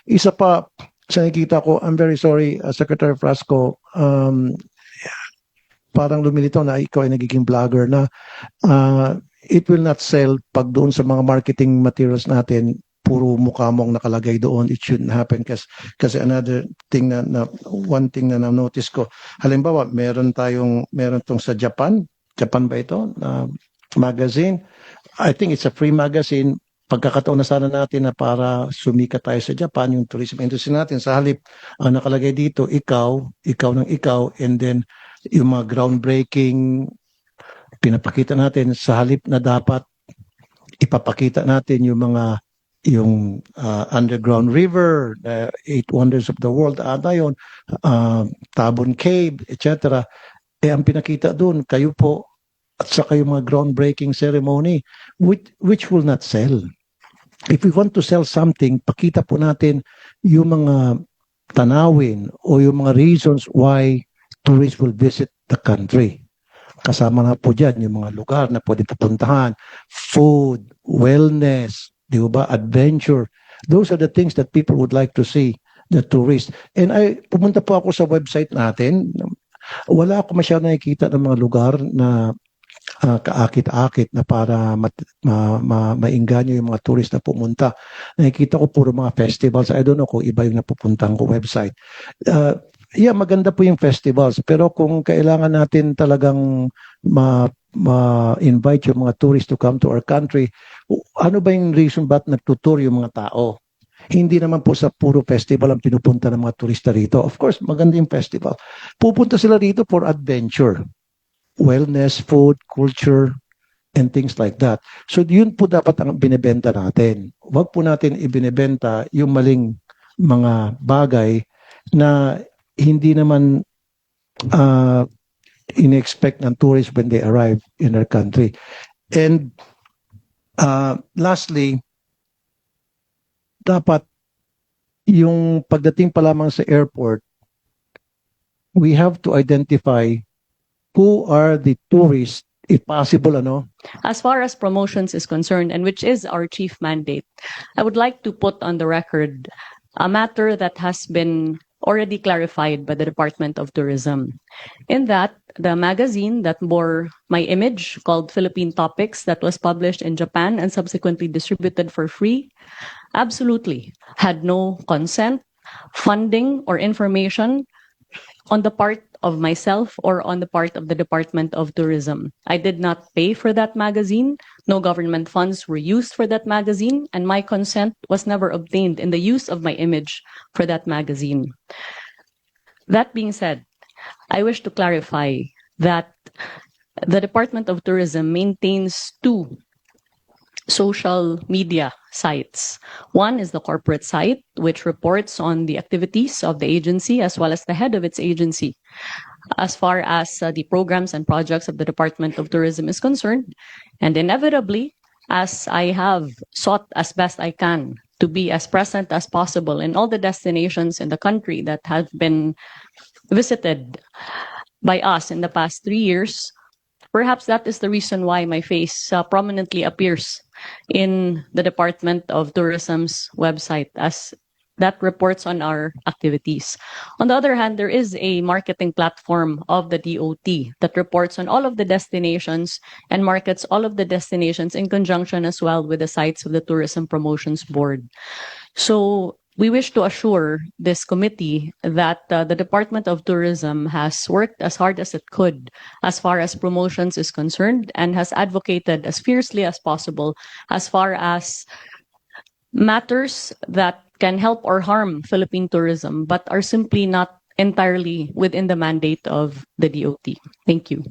Isa pa, sa nakikita ko, I'm very sorry, Secretary Frasco, parang lumilitaw na ikaw ay nagiging vlogger na it will not sell pag doon sa mga marketing materials natin, puro mukha mo ang nakalagay doon. It shouldn't happen kasi another thing one thing na na-notice ko, halimbawa, meron tong sa Japan ba ito? Magazine. I think it's a free magazine. Pagkakataon na sana natin na para sumikat tayo sa Japan, yung tourism industry natin, sa halip, nakalagay dito, ikaw ng ikaw, and then yung mga groundbreaking, pinapakita natin sa halip na dapat ipapakita natin yung underground river, the 8 wonders of the world, yun, Tabon Cave, etc. Ang pinakita doon, kayo po, at saka yung mga groundbreaking ceremony, which will not sell. If we want to sell something, pakita po natin yung mga tanawin o yung mga reasons why tourists will visit the country. Kasama na po dyan yung mga lugar na pwede pupuntahan, food, wellness, di ba, adventure. Those are the things that people would like to see, the tourists. And pumunta po ako sa website natin, wala ako masyadong nakikita ng mga lugar na kaakit-akit na para mainganyo yung mga tourist na pumunta. Nakikita ko puro mga festivals. I don't know kung iba yung napupuntahan ko website. Yeah, maganda po yung festivals. Pero kung kailangan natin talagang ma-invite yung mga tourists to come to our country, ano ba yung reason ba't nagtutour yung mga tao? Hindi naman po sa puro festival ang pinupunta ng mga turista rito. Of course, maganda yung festival. Pupunta sila rito for adventure. Wellness, food, culture, and things like that. So yun po dapat ang binibenta natin. Huwag po natin ibinibenta yung maling mga bagay na hindi naman in-expect ng tourists when they arrive in our country. And lastly, dapat yung pagdating pa lamang sa airport, we have to identify who are the tourists, if possible, As far as promotions is concerned, and which is our chief mandate, I would like to put on the record a matter that has been already clarified by the Department of Tourism. In that, the magazine that bore my image, called Philippine Topics, that was published in Japan and subsequently distributed for free, absolutely had no consent, funding, or information on the part of myself or on the part of the Department of Tourism. I did not pay for that magazine. No government funds were used for that magazine, and my consent was never obtained in the use of my image for that magazine. That being said, I wish to clarify that the Department of Tourism maintains 2 social media sites. One is the corporate site, which reports on the activities of the agency as well as the head of its agency. As far as the programs and projects of the Department of Tourism is concerned, and inevitably, as I have sought as best I can to be as present as possible in all the destinations in the country that have been visited by us in the past 3 years, perhaps that is the reason why my face prominently appears in the Department of Tourism's website, as that reports on our activities. On the other hand, there is a marketing platform of the DOT that reports on all of the destinations and markets all of the destinations in conjunction as well with the sites of the Tourism Promotions Board. So we wish to assure this committee that the Department of Tourism has worked as hard as it could as far as promotions is concerned and has advocated as fiercely as possible as far as matters that can help or harm Philippine tourism but are simply not entirely within the mandate of the DOT. Thank you.